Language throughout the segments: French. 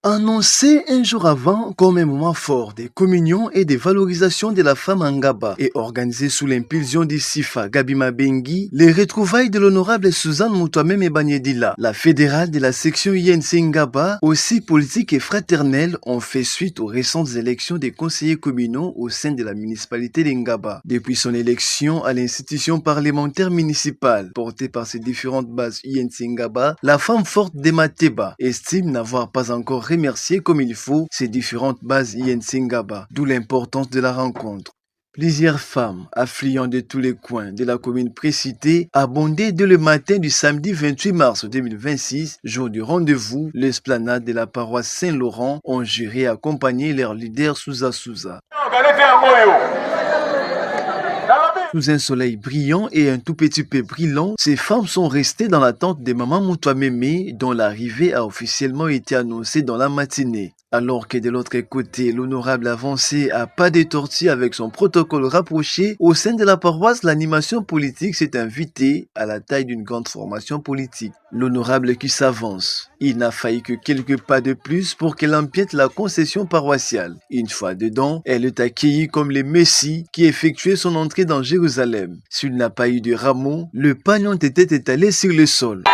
Annoncé un jour avant comme un moment fort des communions et des valorisations de la femme en Ngaba et organisé sous l'impulsion du Sifa Gabi Mabengi, les retrouvailles de l'honorable Suzanne Moutouameme Banyedila, la fédérale de la section INC Ngaba, aussi politique et fraternelle, ont fait suite aux récentes élections des conseillers communaux au sein de la municipalité de Ngaba. Depuis son élection à l'institution parlementaire municipale, portée par ses différentes bases INC Ngaba, la femme forte de Mateba estime n'avoir pas encore remercier comme il faut ces différentes bases INC Ngaba, d'où l'importance de la rencontre. Plusieurs femmes, affluant de tous les coins de la commune précitée, abondaient dès le matin du samedi 28 mars 2026, jour du rendez-vous, l'esplanade de la paroisse Saint-Laurent, ont juré accompagner leur leader Souza Souza. Sous un soleil brillant et un tout petit peu brillant, ces femmes sont restées dans l'attente de Maman Moutouameme, dont l'arrivée a officiellement été annoncée dans la matinée. Alors que de l'autre côté, l'honorable avançait à pas de tortue avec son protocole rapproché, au sein de la paroisse, l'animation politique s'est invitée à la taille d'une grande formation politique. L'honorable qui s'avance. Il n'a failli que quelques pas de plus pour qu'elle empiète la concession paroissiale. Une fois dedans, elle est accueillie comme le Messie qui effectuait son entrée dans Jérusalem. S'il n'a pas eu de rameau, le pagnon était étalé sur le sol.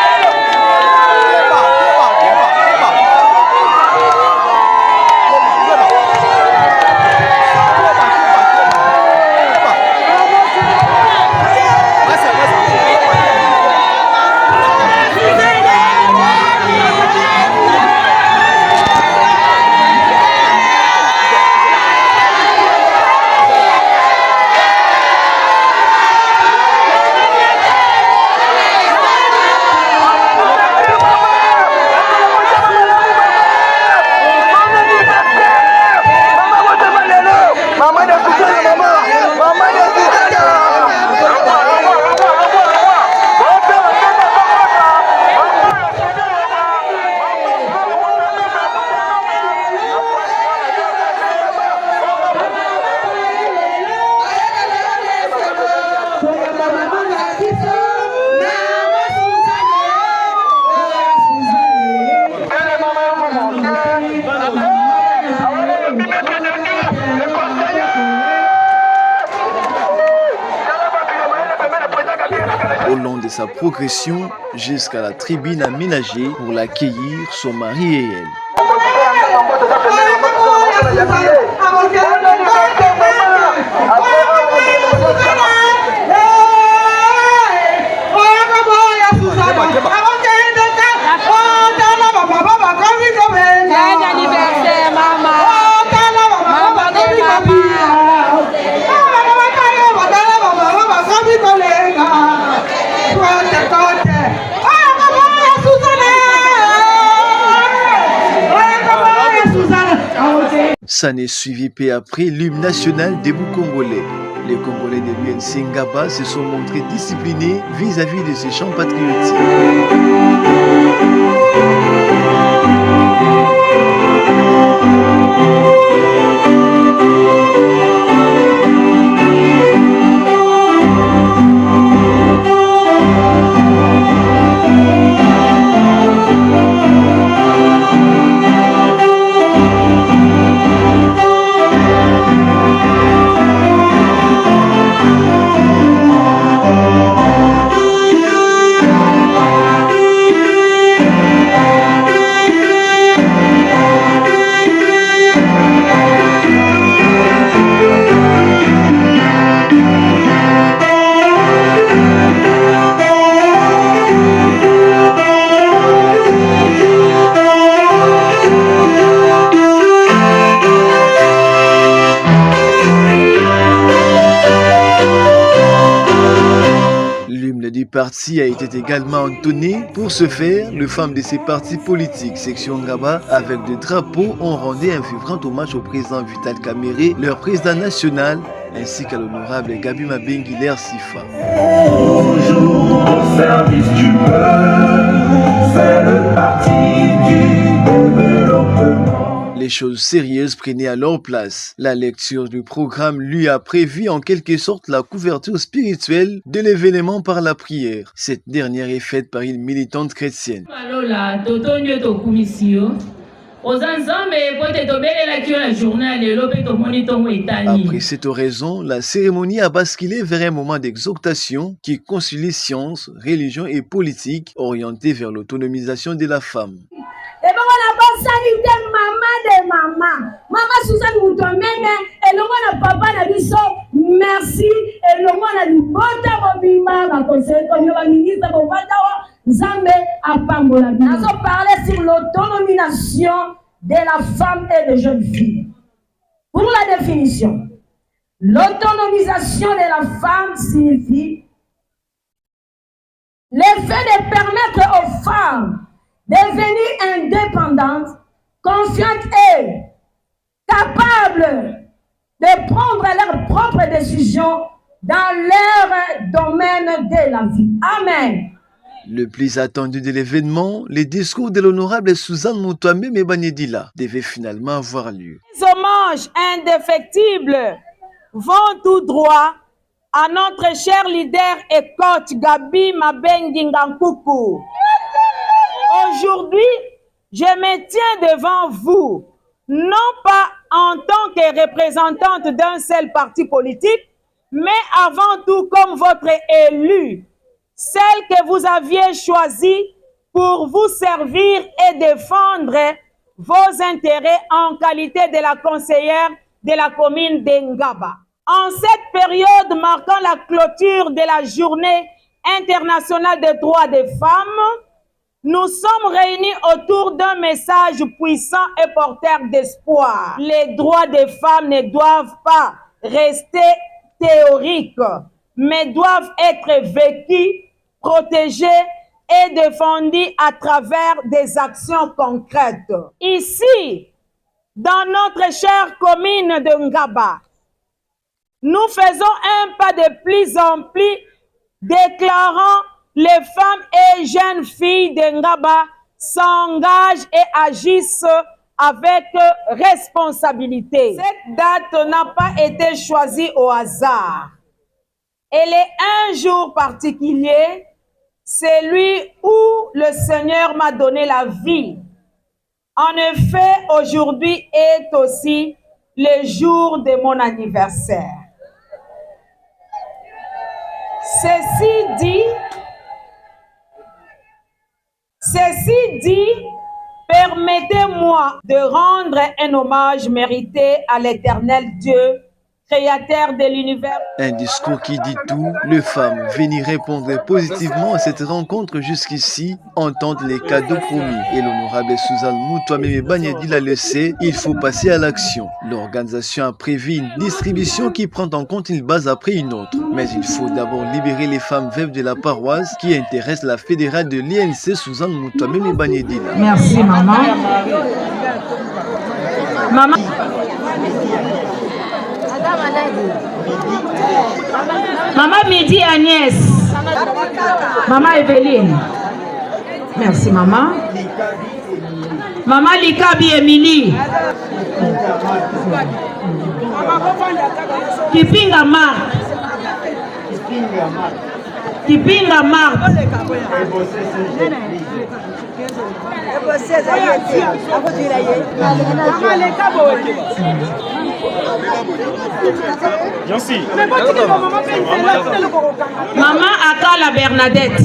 Au long de sa progression jusqu'à la tribune aménagée pour l'accueillir, son mari et elle. Ça n'est suivi peu après l'hymne national des Congolais. Les Congolais de l'UNC Ngaba se sont montrés disciplinés vis-à-vis de ces chants patriotiques. Du parti a été également entonné. Pour ce faire, les femmes de ces partis politiques, section Ngaba, avec des drapeaux, ont rendu un vibrant hommage au président Vital Kamerhe, leur président national, ainsi qu'à l'honorable Gabi Mabengi Sifa. Toujours au service du peuple, c'est le parti du développement. Les choses sérieuses prenaient alors place. La lecture du programme lui a prévu en quelque sorte la couverture spirituelle de l'événement par la prière. Cette dernière est faite par une militante chrétienne. Après cette oraison, la cérémonie a basculé vers un moment d'exaltation qui concilie science, religion et politique orientée vers l'autonomisation de la femme. Maman Suzanne Moutomeme, et le monde papa n'a dit ça, merci, et le monde a dit bota bobima, la conseil, comme le ministre de Bobatawa, Zambé a Pambola. Nous allons parler sur l'autonomisation de la femme et des jeunes filles. Pour la définition, l'autonomisation de la femme signifie le fait de permettre aux femmes de devenir indépendantes, confiantes et capables de prendre leurs propres décisions dans leur domaine de la vie. Amen. Le plus attendu de l'événement, les discours de l'honorable Suzanne Moutomeme Banyedila devait finalement avoir lieu. Les hommages indéfectibles vont tout droit à notre cher leader et coach Gabi Mabengi Ngankuku. Aujourd'hui, je me tiens devant vous, non pas en tant que représentante d'un seul parti politique, mais avant tout comme votre élue, celle que vous aviez choisie pour vous servir et défendre vos intérêts en qualité de la conseillère de la commune d'Engaba. En cette période marquant la clôture de la Journée internationale des droits des femmes, nous sommes réunis autour d'un message puissant et porteur d'espoir. Les droits des femmes ne doivent pas rester théoriques, mais doivent être vécus, protégés et défendus à travers des actions concrètes. Ici, dans notre chère commune de Ngaba, nous faisons un pas de plus en plus déclarant les femmes et jeunes filles de Ngaba s'engagent et agissent avec responsabilité. Cette date n'a pas été choisie au hasard. Elle est un jour particulier, celui où le Seigneur m'a donné la vie. En effet, aujourd'hui est aussi le jour de mon anniversaire. Ceci dit, permettez-moi de rendre un hommage mérité à l'Éternel Dieu, créateur de l'univers. Un discours qui dit tout, les femmes venaient répondre positivement à cette rencontre jusqu'ici, entendre les cadeaux promis. Et l'honorable Suzanne Moutomeme Banyedila le sait, il faut passer à l'action. L'organisation a prévu une distribution qui prend en compte une base après une autre. Mais il faut d'abord libérer les femmes veuves de la paroisse qui intéressent la fédérale de l'INC Suzanne Moutomeme Banyedila. Merci maman. Maman. Maman Midi Agnès. Maman Evelyne. Merci maman. Maman Likabi Emily. Kipinga Marc. Kipinga Marc. Maman Akala Bernadette.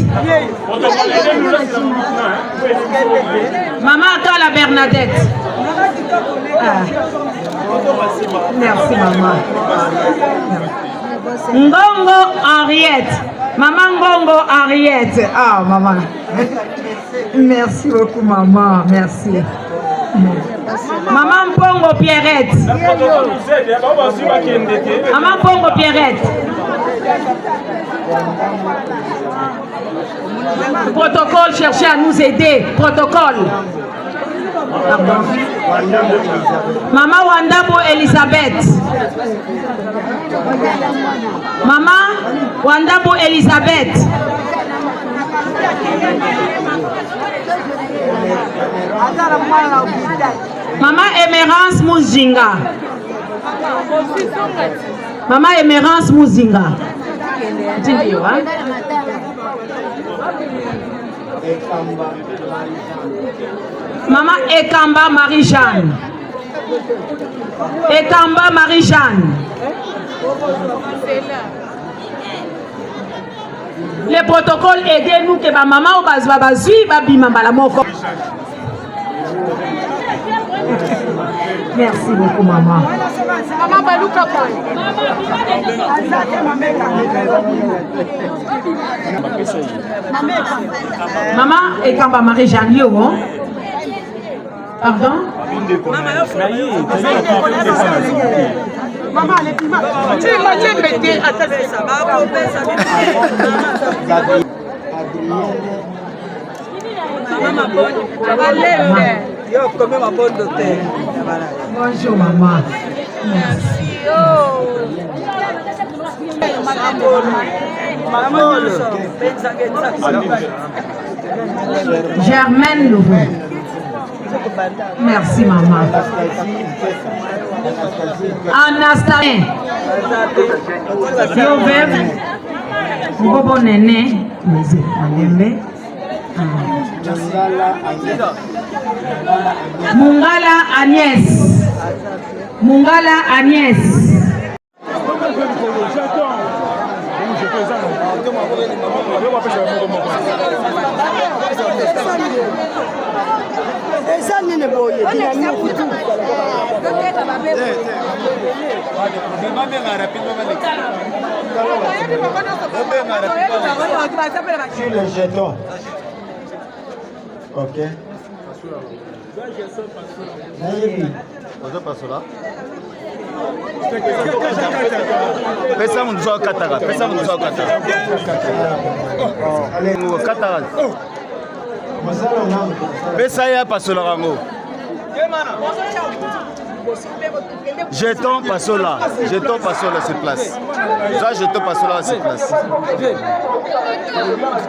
Maman Akala Bernadette. Ah. Merci maman. Ngongo Henriette. Maman Ngongo Henriette. Ah maman. Merci beaucoup maman. Merci. Maman Pongo Pierrette. Maman Pongo Pierrette. Protocole, cherchez à nous aider. Protocole. Pardon. Maman Wandabo Elisabeth. Maman Wandabo Elisabeth. Maman Emerance Muzinga. Maman Emerance Muzinga. Maman Ekamba Marie-Jeanne. Ekamba Marie-Jeanne. Les protocoles aidez-nous que ma maman ou bazui babima la moko. Merci beaucoup maman. Maman Balouka. Maman Ekamba Marie-Jeanne yo. Pardon? Maman, elle est plus mal. Tu m'as pété à ta fille. Bonjour, maman. Merci. Germaine Louvre. Merci, maman. Anastasie. Yovev. Bobo Nene. Mungala Agnès. Mungala Agnès. Sur le jeton. Ok. Pesa mundu wa katara, pesa mundu wa katara. Katara. Pesa ya pasola rango. Jeton pasola sur place. Ça jeton pasola sur place.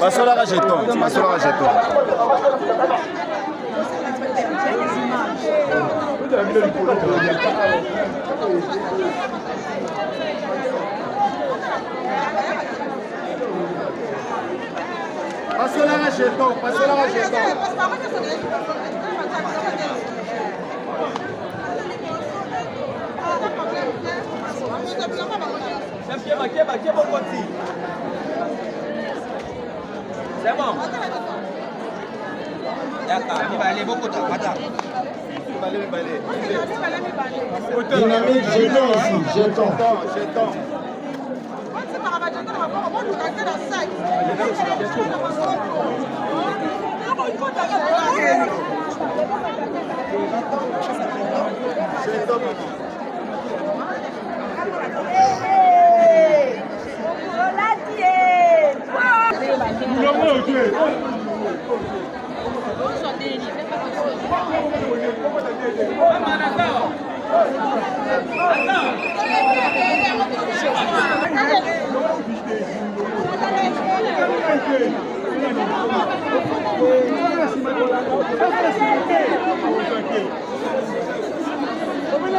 Pasola jeton, pasola jeton. Pasola jeton, pasola jeton. C'est bon. Dynamique, jeton ici, jeton.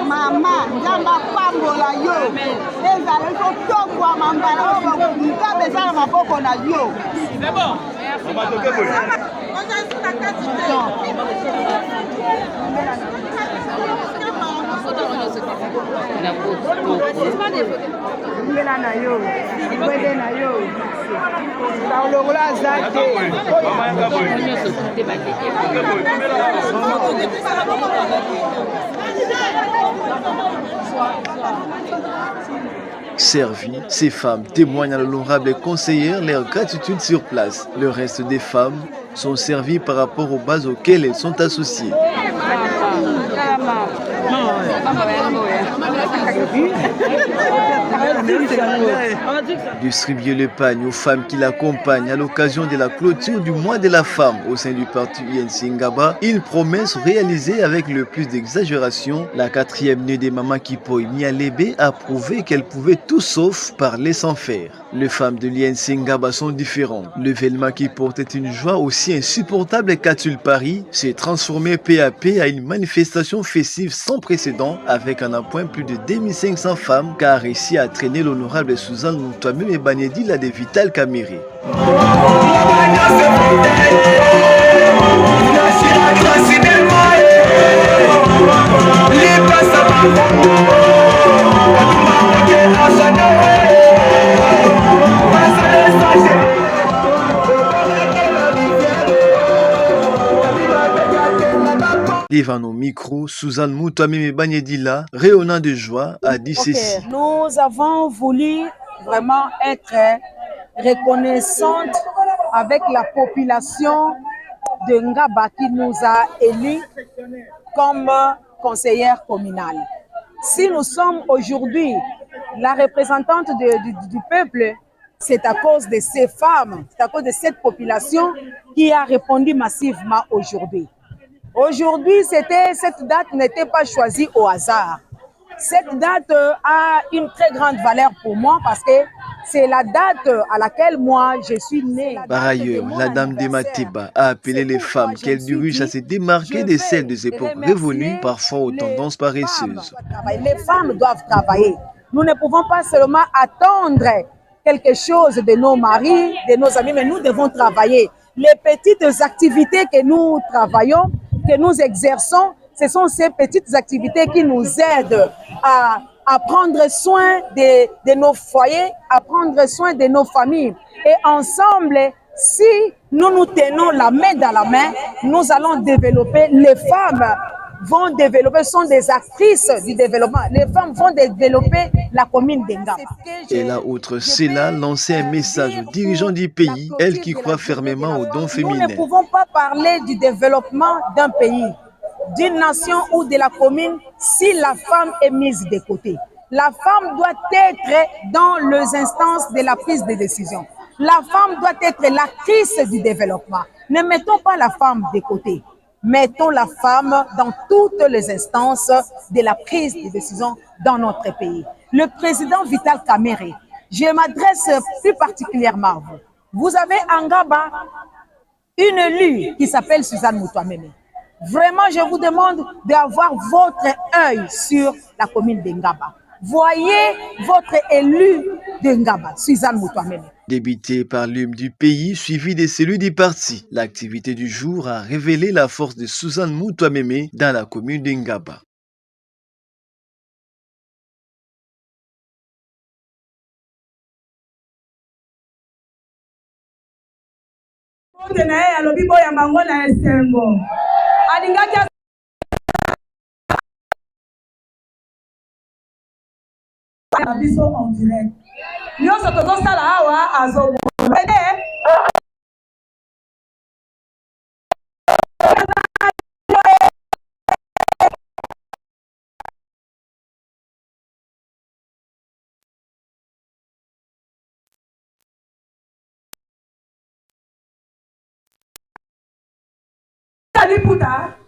Mama, njamba pambola yo. Ezale so tokwa mambala so nkabe sana maboko na yo. C'est bon. On va toquer pour lui. Ngela na yo. Ibwede na yo. Taologola zate. Servies, ces femmes témoignent à l'honorable conseillère leur gratitude sur place. Le reste des femmes sont servies par rapport aux bases auxquelles elles sont associées. Distribuer le pagne aux femmes qui l'accompagnent à l'occasion de la clôture du mois de la femme au sein du parti UNC Ngaba, une promesse réalisée avec le plus d'exagération. La quatrième née des mamans Kipoy Nialebe a prouvé qu'elle pouvait tout sauf parler sans faire. Les femmes de l'UNC Ngaba sont différentes. Le vêtement qui portait une joie aussi insupportable qu'à Paris s'est transformé peu à peu à une manifestation festive sans précédent avec en appoint plus de 2500 femmes qui a réussi à traîner l'honorable Suzanne Moutouameme et Banedi la de Vital Kamere. Oh, Devant nos micros, Suzanne Moutameme Banyedila, rayonnant de joie, a dit ceci. Nous avons voulu vraiment être reconnaissante avec la population de Ngaba qui nous a élus comme conseillère communale. Si nous sommes aujourd'hui la représentante du peuple, c'est à cause de ces femmes, c'est à cause de cette population qui a répondu massivement aujourd'hui. Aujourd'hui, cette date n'était pas choisie au hasard. Cette date a une très grande valeur pour moi parce que c'est la date à laquelle moi je suis née. Par ailleurs, la dame de Mateba a appelé les femmes qu'elle dirige à se démarquer de celles des époques révolues, parfois aux tendances paresseuses. Les femmes doivent travailler. Nous ne pouvons pas seulement attendre quelque chose de nos maris, de nos amis, mais nous devons travailler. Les petites activités que nous travaillons, que nous exerçons, ce sont ces petites activités qui nous aident à prendre soin de nos foyers, à prendre soin de nos familles. Et ensemble, si nous nous tenons la main dans la main, nous allons développer. Les femmes vont développer, sont des actrices du développement. Les femmes vont développer la commune d'Engaba. Et la autre, c'est là lancer un message aux dirigeants du pays, elle qui croit fermement aux dons féminins. Nous ne pouvons pas parler du développement d'un pays, d'une nation ou de la commune si la femme est mise de côté. La femme doit être dans les instances de la prise de décision. La femme doit être l'actrice du développement. Ne mettons pas la femme de côté. Mettons la femme dans toutes les instances de la prise de décision dans notre pays. Le président Vital Kamerhe, je m'adresse plus particulièrement à vous. Vous avez en Ngaba une élue qui s'appelle Suzanne Moutameme. Vraiment, je vous demande d'avoir votre œil sur la commune de Ngaba. Voyez votre élu de Ngaba, Suzanne Moutameme. Débité par l'hymne du pays, suivi des cellules du parti, l'activité du jour a révélé la force de Suzanne Moutameme dans la commune de Ngaba. En direct. Nous sommes Puta.